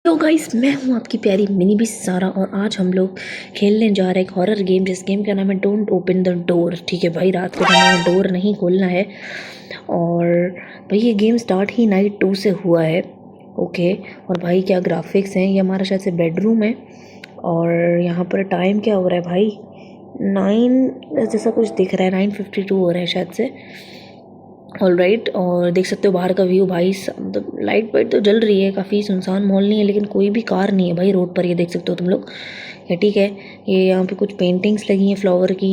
तो गाइस, मैं हूं आपकी प्यारी मिनी भी सारा और आज हम लोग खेलने जा रहे हैं एक हॉरर गेम जिस गेम का नाम है डोंट ओपन द डोर। ठीक है भाई, रात के समय में डोर नहीं खोलना है। और भाई ये गेम स्टार्ट ही नाइट 2 से हुआ है। ओके। और भाई क्या ग्राफिक्स हैं। ये हमारा शायद से बेडरूम है और यहाँ पर टाइम क्या हो रहा है भाई, 9 जैसा कुछ दिख रहा है, 9:52 हो रहा है शायद से। All right. और देख सकते हो बाहर का व्यू भाई, मतलब लाइट वाइट तो जल रही है, काफ़ी सुनसान मॉल नहीं है लेकिन कोई भी कार नहीं है भाई रोड पर। ये देख सकते हो तुम लोग। ये ठीक है। ये यहाँ पे कुछ पेंटिंग्स लगी हैं फ्लावर की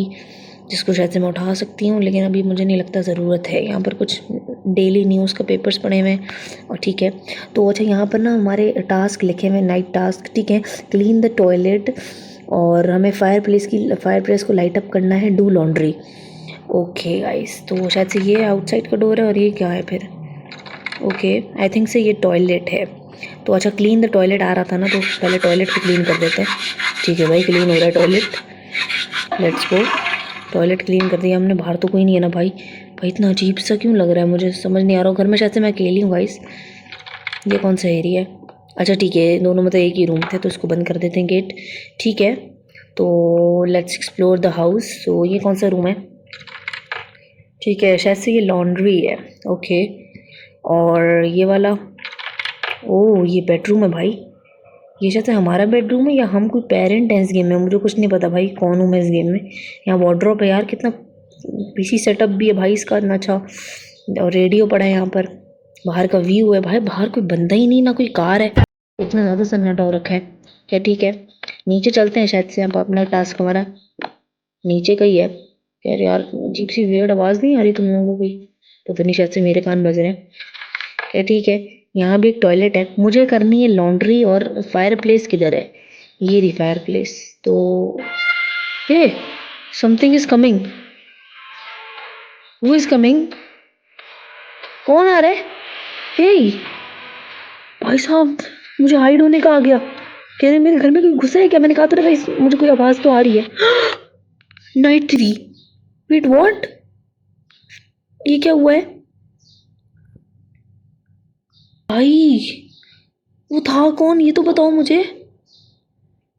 जिसको शायद से मैं उठा सकती हूँ लेकिन अभी मुझे नहीं लगता ज़रूरत है। यहाँ पर कुछ डेली न्यूज़ का पेपर्स पड़े हुए हैं और ठीक है। तो अच्छा, यहाँ पर ना हमारे टास्क लिखे हुए नाइट टास्क। ठीक है। क्लीन द टॉयलेट और हमें फायर प्लेस को लाइट अप करना है, डू लॉन्ड्री। ओके गाइस, तो शायद से ये आउटसाइड का डोर है और ये क्या है फिर। ओके, आई थिंक से ये टॉयलेट है। तो अच्छा, क्लीन द टॉयलेट आ रहा था ना, तो पहले टॉयलेट को क्लीन कर देते हैं। ठीक है भाई, क्लीन हो रहा है toilet. Let's go. Toilet clean कर दिया हमने। बाहर तो कोई नहीं है ना भाई। भाई इतना अजीब सा क्यों लग रहा है, मुझे समझ नहीं आ रहा। घर में शायद से मैं अकेली हूँ गाइस। ये कौन सा एरिया है। अच्छा ठीक है, दोनों मतलब एक ही रूम थे तो इसको बंद कर देते हैं गेट। ठीक है, तो लेट्स एक्सप्लोर द हाउस। तो ये कौन सा रूम है। ठीक है, शायद से ये लॉन्ड्री है। ओके। और ये वाला, ओह ये बेडरूम है भाई। ये शायद से हमारा बेडरूम है या हम कोई पेरेंट हैं इस गेम में, मुझे कुछ नहीं पता भाई कौन हूँ मैं इस गेम में। यहाँ वार्डरोब है यार, कितना पीसी सेटअप भी है भाई इसका, इतना अच्छा। और रेडियो पड़ा है यहाँ पर। बाहर का व्यू है भाई, बाहर कोई बंदा ही नहीं, ना कोई कार है। इतना ज़्यादा सन्नाटा हो रखा है। क्या ठीक है, नीचे चलते हैं शायद से। अब अपना टास्क हमारा नीचे का ही है। यार यार अजीब सी वियर्ड आवाज़ नहीं आ रही तुम लोगों को कोई, पता नहीं शायद से मेरे कान बज रहे हैं। क्या ठीक है, यहाँ भी एक टॉयलेट है, मुझे करनी है लॉन्ड्री। और फायर प्लेस किधर है, ये रही फायर प्लेस। तो hey, something is coming. Who is coming, कौन आ रहा है। हे भाई साहब, मुझे हाइड होने का आ गया। कह रहे मेरे घर में कोई घुसा है क्या, मैंने कहा तो भाई मुझे कोई आवाज़ तो आ रही है। नाइट 3, वेट व्हाट, ये क्या हुआ है भाई। वो था कौन, ये तो बताओ मुझे।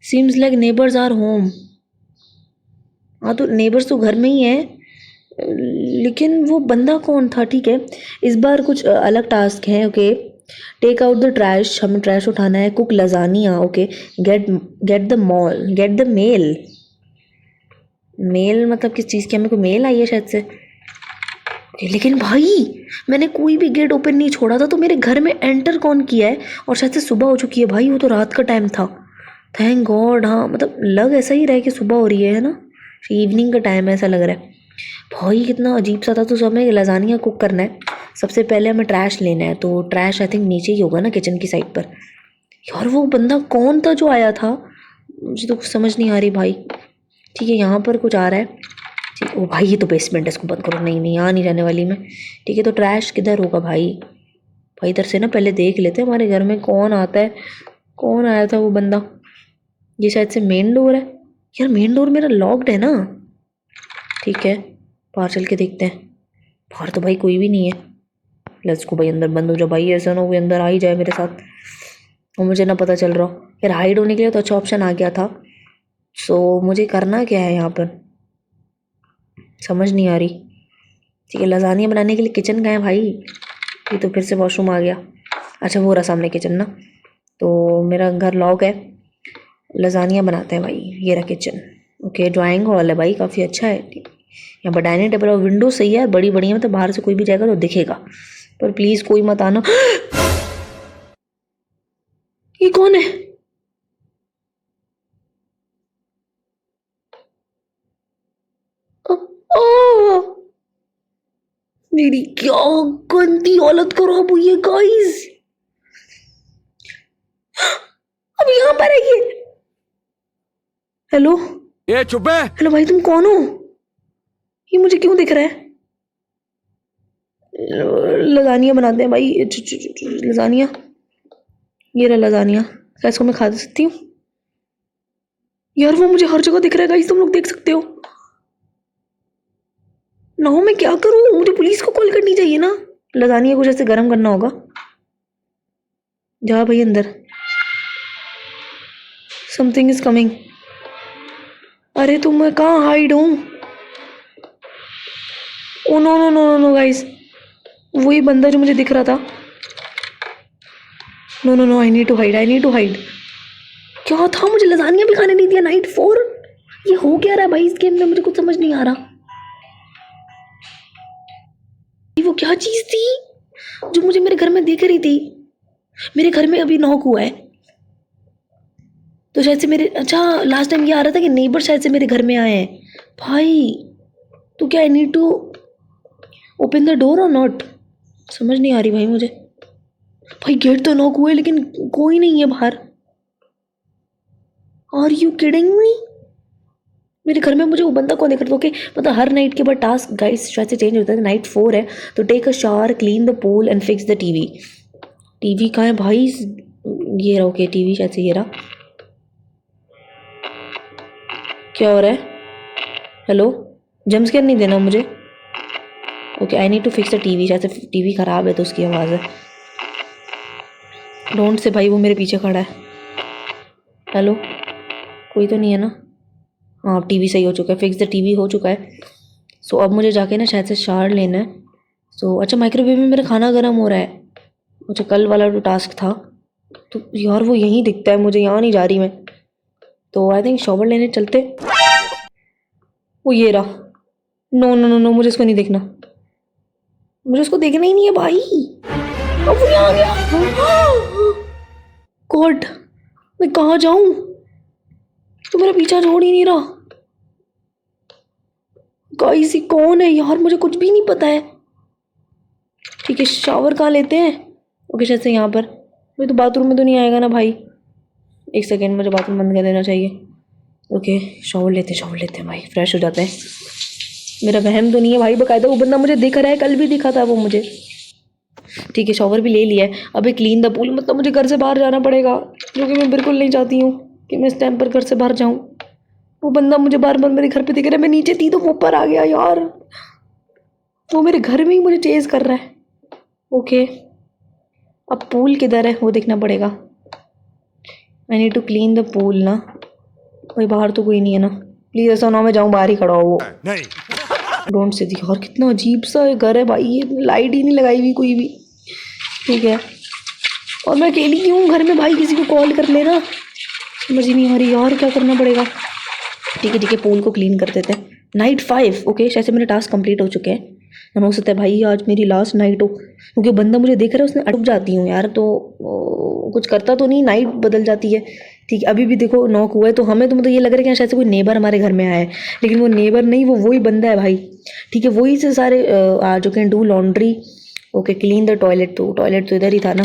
Seems like neighbours are home. हाँ तो नेबर्स तो घर में ही है लेकिन वो बंदा कौन था। ठीक है, इस बार कुछ अलग टास्क है। Okay, take out the trash, हमें ट्रैश उठाना है। Cook lasagna. Okay, get get the mail. Mail मतलब किस चीज़ की, हमें को मेल आई है शायद से। लेकिन भाई मैंने कोई भी गेट ओपन नहीं छोड़ा था, तो मेरे घर में एंटर कौन किया है। और शायद से सुबह हो चुकी है भाई, वो तो रात का टाइम था। Thank God. हाँ मतलब लग ऐसा ही रहा है कि सुबह हो रही है ना, इवनिंग का टाइम है ऐसा लग रहा है। भाई कितना अजीब सा था। तो सब हमें लजानिया कुक करना है। सबसे पहले हमें ट्रैश लेना है, तो ट्रैश आई थिंक नीचे ही होगा ना, किचन की साइड पर। यार वो बंदा कौन था जो आया था, मुझे तो कुछ समझ नहीं आ रही भाई। ठीक है, यहाँ पर कुछ आ रहा है। ठीक, ओ भाई ये तो बेसमेंट है, इसको बंद करो। नहीं नहीं, यहाँ नहीं रहने वाली मैं। ठीक है, तो ट्रैश किधर होगा भाई। भाई इधर से ना पहले देख लेते हैं हमारे घर में कौन आता है। कौन आया था वो बंदा। ये शायद से मेन डोर है। यार मेन डोर मेरा लॉक्ड है ना। ठीक है, बाहर चल के देखते हैं। बाहर तो भाई कोई भी नहीं है। लेट्स को भाई, अंदर बंद हो जाओ भाई, ऐसा ना हो अंदर आ ही जाए मेरे साथ और मुझे ना पता चल रहा हो। यार हाइड होने के लिए तो अच्छा ऑप्शन आ गया था। सो मुझे करना क्या है यहाँ पर, समझ नहीं आ रही। ठीक है, लजानिया बनाने के लिए किचन का है भाई। ये तो फिर से वॉशरूम आ गया। अच्छा वो रहा सामने किचन ना। तो मेरा घर लॉक है, लजानिया बनाते हैं भाई। ये रहा किचन। ओके, ड्राइंग हॉल है भाई, काफ़ी अच्छा है। यहाँ पर डाइनिंग टेबल और विंडो सही है, बड़ी बड़ी है, मतलब बाहर से कोई भी जाएगा तो दिखेगा। पर प्लीज़ कोई मत आना। ये कौन है। ओ, मेरी क्या गंदी हालत खराब हुई है गाइस। अब यहाँ पर है ये। हेलो, ये चुप है। हेलो भाई तुम कौन हो, ये मुझे क्यों दिख रहा है। लजानिया बनाते हैं भाई। लजानिया, ये रहा लजानिया। क्या इसको मैं खा सकती हूँ। यार वो मुझे हर जगह दिख रहा है गाइस, तुम लोग देख सकते हो ना। हो मैं क्या करूँ, मुझे पुलिस को कॉल करनी चाहिए ना। लजानिया को जैसे गर्म करना होगा। जा भाई अंदर। Something is coming. अरे तो मैं कहाँ हाइड हूँ? Oh no no no no no guys, वही बंदा जो मुझे दिख रहा था। No no no, I need to hide, I need to hide. क्या था, मुझे लजानिया भी खाने नहीं दिया नाइट 4। ये हो क्या रहा है भाई इस गेम में, मुझे कुछ समझ नहीं आ रहा। वो क्या चीज थी जो मुझे मेरे घर में दिख रही थी? मेरे घर में अभी नॉक हुआ है, तो शायद से मेरे, अच्छा लास्ट टाइम ये आ रहा था कि नेबर शायद से मेरे घर में आए हैं भाई। तो क्या I need to open the door और नॉट? समझ नहीं आ रही भाई मुझे। भाई गेट तो नॉक हुआ है लेकिन कोई नहीं है बाहर। Are you kidding me? मेरे घर में मुझे वो बंदा कौन देख रहा था? ओके, मतलब हर नाइट के बाद टास्क गाइस शायद से चेंज होता है। नाइट 4 है तो take a shower, clean the pool and fix the TV. TV कहाँ है भाई? ये रहा। ओके टीवी शायद से ये रहा। क्या हो रहा है? हेलो, जम्प स्केयर नहीं देना मुझे। Okay I need to fix the TV. शायद से टीवी ख़राब है तो उसकी आवाज़ है। डोंट से भाई, वो मेरे पीछे खड़ा है। हेलो, कोई तो नहीं है ना? हाँ टीवी सही हो चुका है, फिक्स द टीवी हो चुका है। सो अब मुझे जाके ना शायद से शावर लेना है। सो अच्छा, माइक्रोवेव में मेरा खाना गर्म हो रहा है। अच्छा कल वाला जो टास्क था तो यार वो यहीं दिखता है मुझे, यहाँ नहीं जा रही मैं। तो आई थिंक शॉवर लेने चलते। वो ये रहा। नो नो नो नो, मुझे इसको नहीं देखना, मुझे उसको देखना ही नहीं है भाई। अब वो यहाँ आ गया। गॉड, मैं कहाँ जाऊँ? तो मेरा पीछा छोड़ ही नहीं रहा। गाइस ये कौन है यार, मुझे कुछ भी नहीं पता है। ठीक है शावर कहाँ लेते हैं? ओके शायद से यहाँ पर। मैं तो बाथरूम में तो नहीं आएगा ना भाई? एक सेकेंड, मुझे बाथरूम बंद कर देना चाहिए। ओके शावर लेते हैं भाई, फ्रेश हो जाते हैं। मेरा वहम तो नहीं है भाई, बकायदा वो बंदा मुझे दिख रहा है, कल भी दिखा था वो मुझे। ठीक है शावर भी ले लिया है। अभी क्लीन द पूल, मतलब मुझे घर से बाहर जाना पड़ेगा, जो कि मैं बिल्कुल नहीं चाहती हूँ कि मैं इस टाइम पर घर से बाहर जाऊँ। वो बंदा मुझे बार बार मेरे घर पे दिख रहा है। मैं नीचे थी तो वो ऊपर आ गया यार। वो मेरे घर में ही मुझे चेज कर रहा है। ओके अब पूल किधर है वो देखना पड़ेगा। I need to clean the pool ना। भाई बाहर तो कोई नहीं है ना? प्लीज़ ऐसा ना मैं जाऊँ बाहर ही खड़ा हो वो। डोंट से दी यार, कितना अजीब सा घर है भाई, ये लाइट ही नहीं लगाई हुई कोई भी। ठीक है, और मैं अकेली क्यों हूँ घर में भाई? किसी को कॉल कर लेना, समझ ही नहीं आ रही यार क्या करना पड़ेगा। ठीक है पूल को क्लीन कर देते हैं। नाइट 5 ओके, शायद से मेरे टास्क कंप्लीट हो चुके हैं। हो सकता है भाई आज मेरी लास्ट नाइट हो, क्योंकि बंदा मुझे देख रहा है उसने अटक जाती हूँ यार। तो कुछ करता तो नहीं, नाइट बदल जाती है। ठीक है अभी भी देखो नॉक हुआ है, तो हमें तो मतलब ये लग रहा है कि शायद से कोई नेबर हमारे घर में आया है, लेकिन वो नेबर नहीं, वो वही बंदा है भाई। ठीक है वही से सारे आ चुके हैं। Do laundry, okay clean the toilet. तो टॉयलेट तो इधर ही था ना,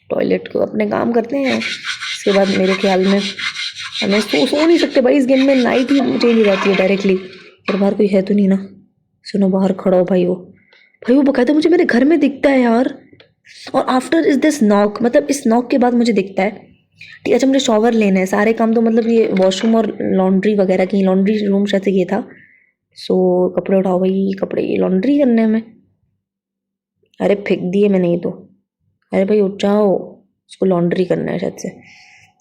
टॉयलेट को अपने काम करते हैं। इसके बाद मेरे ख्याल में हमें सो नहीं सकते भाई इस गेम में, नाइट ही चेंज हो जाती है डायरेक्टली। और बाहर कोई है तो नहीं ना? सुनो बाहर खड़ा हो भाई, वो बकायदा मुझे मेरे घर में दिखता है यार। और आफ्टर इज दिस नॉक, मतलब इस नॉक के बाद मुझे दिखता है। ठीक अच्छा मुझे शॉवर लेना है, सारे काम तो मतलब ये वॉशरूम और लॉन्ड्री वगैरह की, लॉन्ड्री रूम शायद से ये था। सो कपड़े उठाओ भाई, कपड़े लॉन्ड्री करने हैं हमें। अरे फेंक दिए मैंने ये तो। अरे भाई उठ जाओ, उसको लॉन्ड्री करना है शायद से।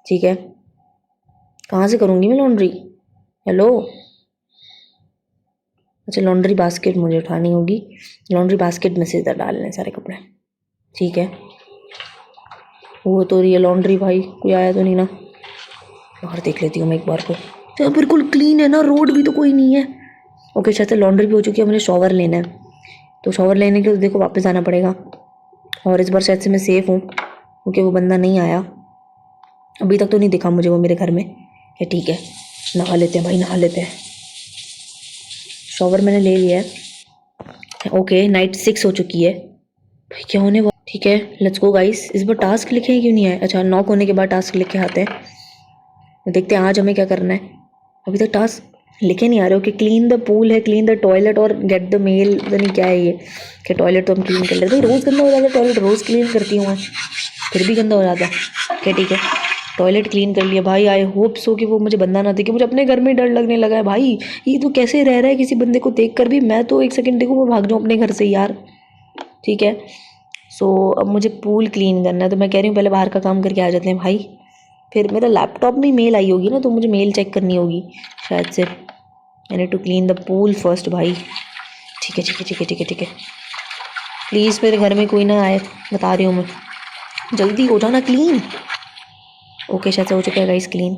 ठीक है कहाँ से करूँगी मैं लॉन्ड्री? हेलो, अच्छा लॉन्ड्री बास्केट मुझे उठानी होगी, लॉन्ड्री बास्केट में से इधर डालने सारे कपड़े। ठीक है वो तो रही है लॉन्ड्री, भाई कोई आया तो नहीं ना? बाहर देख लेती हूँ मैं एक बार को। तो बिल्कुल क्लीन है ना, रोड भी तो कोई नहीं है। ओके शायद से लॉन्ड्री भी हो चुकी है, मुझे शॉवर लेना है। तो शॉवर लेने के लिए देखो वापस आना पड़ेगा। और इस बार शायद से मैं सेफ़ हूँ क्योंकि वो बंदा नहीं आया अभी तक, तो नहीं दिखा मुझे वो मेरे घर में। ठीक है नहा लेते हैं भाई, नहा लेते हैं। शॉवर मैंने ले लिया है। ओके नाइट 6 हो चुकी है भाई, क्या होने वाला? ठीक है लेट्स गो गाइस। इस बार टास्क लिखे क्यों नहीं आए? अच्छा नॉक होने के बाद टास्क लिखे आते हैं। देखते हैं आज हमें क्या करना है। अभी तक टास्क लिखे नहीं आ रहे। ओके क्लीन द पूल है, क्लीन द टॉयलेट और गेट द मेल, पता नहीं क्या है ये। कि टॉयलेट तो हम क्लीन कर लेते हैं, रोज़ गंदा हो जाता है टॉयलेट, रोज़ क्लीन करती हूँ मैं फिर भी गंदा हो जाता है। क्या ठीक है टॉयलेट क्लीन कर लिया भाई। आई होप सो कि वो मुझे बंदा ना देखे, मुझे अपने घर में डर लगने लगा है भाई। ये तो कैसे रह रहा है किसी बंदे को देख कर भी, मैं तो एक सेकंड देखूँ मैं भाग जाऊँ अपने घर से यार। ठीक है सो अब मुझे पूल क्लीन करना है, तो मैं कह रही हूँ पहले बाहर का काम करके आ जाते हैं भाई। फिर मेरा लैपटॉप में मेल आई होगी ना, तो मुझे मेल चेक करनी होगी शायद से। I need to clean the pool first भाई। ठीक है ठीक है ठीक है ठीक है ठीक है, प्लीज़ मेरे घर में कोई ना आए, बता रही हूँ मैं। जल्दी हो जाओ ना क्लीन। ओके शायद से हो चुका है गाइस क्लीन।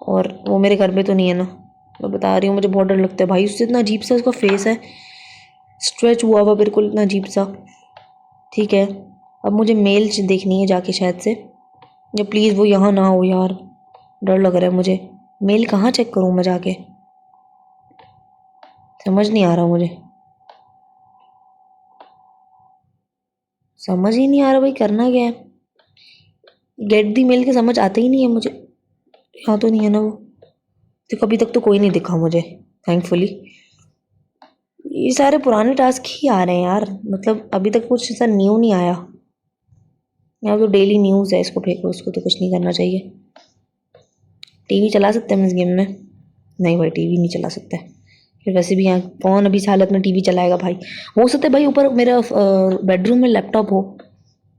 और वो मेरे घर में तो नहीं है ना, मैं बता रही हूँ, मुझे बहुत डर लगता है भाई उससे। इतना अजीब सा उसका फेस है, स्ट्रेच हुआ हुआ बिल्कुल, इतना अजीब सा। ठीक है, अब मुझे मेल देखनी है जाके शायद से। या प्लीज़ वो यहाँ ना हो यार, डर लग रहा है मुझे। मेल कहाँ चेक करूँ मैं जाके, समझ नहीं आ रहा मुझे, समझ ही नहीं आ रहा भाई करना क्या है। गेट दी मेल के समझ आता ही नहीं है मुझे। यहाँ तो नहीं है ना वो, तो अभी तक तो कोई नहीं दिखा मुझे थैंकफुली। ये सारे पुराने टास्क ही आ रहे हैं यार, मतलब अभी तक कुछ ऐसा न्यू नहीं आया। यहाँ तो डेली न्यूज़ है, इसको फेंको, इसको तो कुछ नहीं करना चाहिए। टीवी चला सकते हैं हम इस गेम में? नहीं भाई टीवी नहीं चला सकते, फिर वैसे भी यहाँ कौन अभी इस हालत में टीवी चलाएगा भाई। हो सकता है भाई ऊपर मेरा बेडरूम में लैपटॉप हो,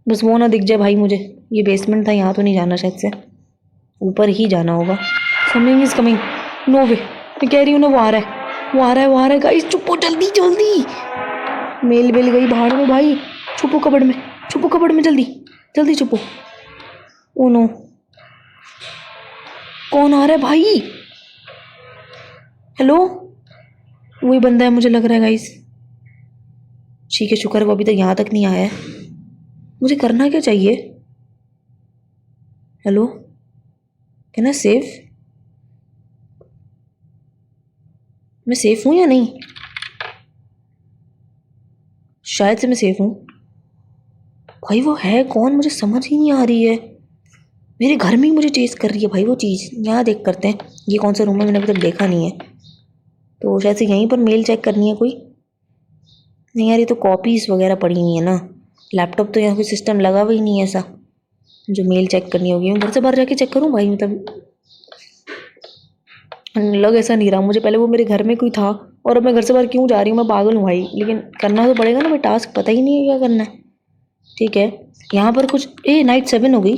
बस वो ना दिख जाए भाई मुझे। ये बेसमेंट था, यहाँ तो नहीं जाना शायद से, ऊपर ही जाना होगा। कमिंग इज कमिंग, नो वे, मैं कह रही हूँ ना वो आ रहा है, वो आ रहा है, वो आ रहा है गाइस, चुपो जल्दी जल्दी। मेल बेल गई भाड़ में भाई, छुपो कबड़ में, छुपो कबड़ में, जल्दी जल्दी छुपो। ओ नो, कौन आ रहा है भाई? हेलो, वही बंदा है मुझे लग रहा है गाइस। ठीक है शुक्र है वो अभी तक यहाँ तक नहीं आया है। मुझे करना क्या चाहिए? Hello, can I save? मैं सेफ हूँ या नहीं? शायद से मैं सेफ हूँ भाई। वो है कौन मुझे समझ ही नहीं आ रही है। मेरे घर में ही मुझे चेस कर रही है भाई वो चीज़। यहाँ देख करते हैं ये कौन सा रूम है, मैंने अभी तक देखा नहीं है, तो शायद से यहीं पर मेल चेक करनी है कोई। नहीं यार ये तो कॉपीज़ वगैरह पड़ी हुई है ना, लैपटॉप तो यहाँ कोई सिस्टम लगा हुआ ही नहीं है ऐसा जो मेल चेक करनी होगी। मैं घर से बाहर जाके चेक करूँ भाई, मतलब लग ऐसा नहीं रहा मुझे। पहले वो मेरे घर में कोई था और अब मैं घर से बाहर क्यों जा रही हूँ, मैं पागल हूँ भाई। लेकिन करना तो पड़ेगा ना भाई, टास्क पता ही नहीं है क्या करना है। ठीक है, यहाँ पर कुछ नाइट 7 हो गई,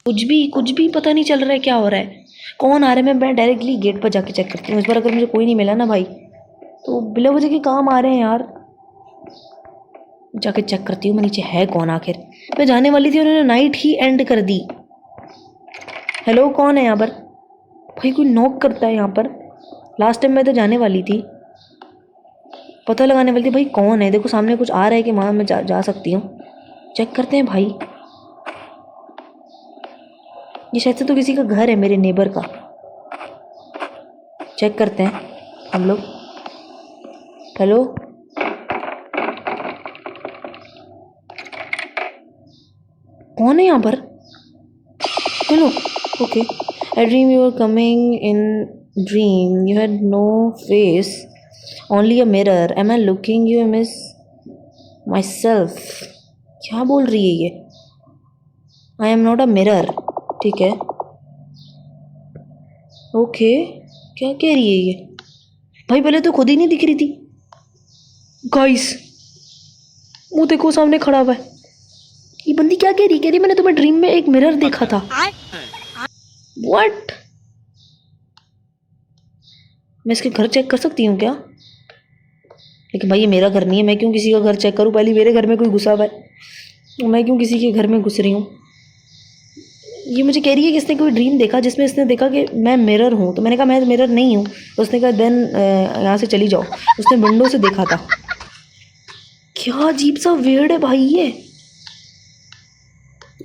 कुछ भी पता नहीं चल रहा है क्या हो रहा है, कौन आ रहा है। मैं डायरेक्टली गेट पर जाके चेक करती हूँ इस बार। अगर मुझे कोई नहीं मिला ना भाई तो बिना वजह के काम आ रहे हैं यार। जाके चेक करती हूँ मैं नीचे है कौन आखिर। मैं जाने वाली थी, उन्होंने नाइट ही एंड कर दी। हेलो, कौन है यहाँ पर भाई? कोई नॉक करता है यहाँ पर। लास्ट टाइम मैं तो जाने वाली थी, पता लगाने वाली थी भाई कौन है। देखो सामने कुछ आ रहा है कि वहाँ मैं जा सकती हूँ। चेक करते हैं भाई, ये शायद से तो किसी का घर है, मेरे नेबर का। चेक करते हैं हम लोग। हेलो, कौन है यहाँ पर? Hello, okay. I dream you are coming in dream, you had no face, only a mirror, am I looking you, miss myself. क्या बोल रही है ये? I am not a mirror. ठीक है, ओके, क्या कह रही है ये भाई? पहले तो खुद ही नहीं दिख रही थी गाइस, वो देखो सामने खड़ा हुआ है। ये बंदी क्या कह रही? कह रही मैंने तुम्हें ड्रीम में एक मिरर देखा था। व्हाट? मैं इसके घर चेक कर सकती हूँ क्या? लेकिन भाई ये मेरा घर नहीं है, मैं क्यों किसी का घर चेक करूँ? पहले मेरे घर में कोई घुसा हुआ है, मैं क्यों किसी के घर में घुस रही हूँ? ये मुझे कह रही है कि इसने कोई ड्रीम देखा जिसमें इसने देखा कि मैं मिरर हूँ। तो मैंने कहा मैं मिरर नहीं हूँ। उसने कहा देन यहाँ से चली जाओ। उसने विंडो से देखा था। क्या अजीब सा वियर्ड है भाई ये,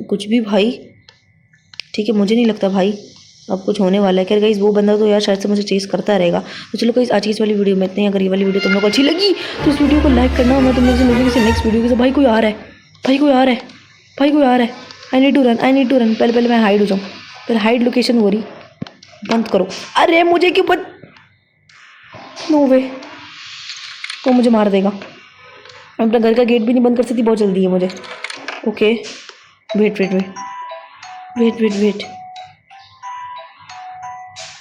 कुछ भी भाई। ठीक है, मुझे नहीं लगता भाई अब कुछ होने वाला है। खैर गाइस वो बंदा तो यार शायद से मुझे चेस करता रहेगा। तो चलो गाइस आज की इस वाली वीडियो में इतने ही। अगर ये वाली वीडियो तुम लोग को अच्छी लगी तो इस वीडियो को लाइक करना। मैं तुम लोग से मिलूंगी किसी नेक्स्ट वीडियो के। भाई कोई आ रहा है, भाई कोई आ रहा है, भाई कोई आ रहा है। I need to run, I need to run. पहले मैं हाइड हो जाऊँ। फिर हाइड लोकेशन हो रही, बंद करो। अरे मुझे क्यों बंद? नो वे, वो मुझे मार देगा। मैं अपना घर का गेट भी नहीं बंद कर सकती, बहुत जल्दी है मुझे। Okay wait wait wait wait wait wait,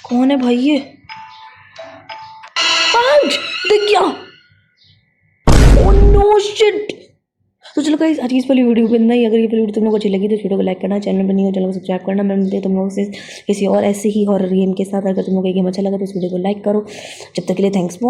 कौन है भाई ये? पंच दिख गया। ओह नो शिट, तो चलो गाइस आज इस वाली वीडियो पे इतना ही। अगर ये वाली वीडियो तुम लोगों को अच्छी लगी तो इस वीडियो को लाइक करना, चैनल पर नहीं हो चैनल को सब्सक्राइब करना। मैं मिलते हैं तुम लोगों से किसी और ऐसे ही हॉरर गेम के साथ। अगर तुम लोगों को ये गेम अच्छा लगा तो इस वीडियो को लाइक करो। जब तक के लिए थैंक्स फॉर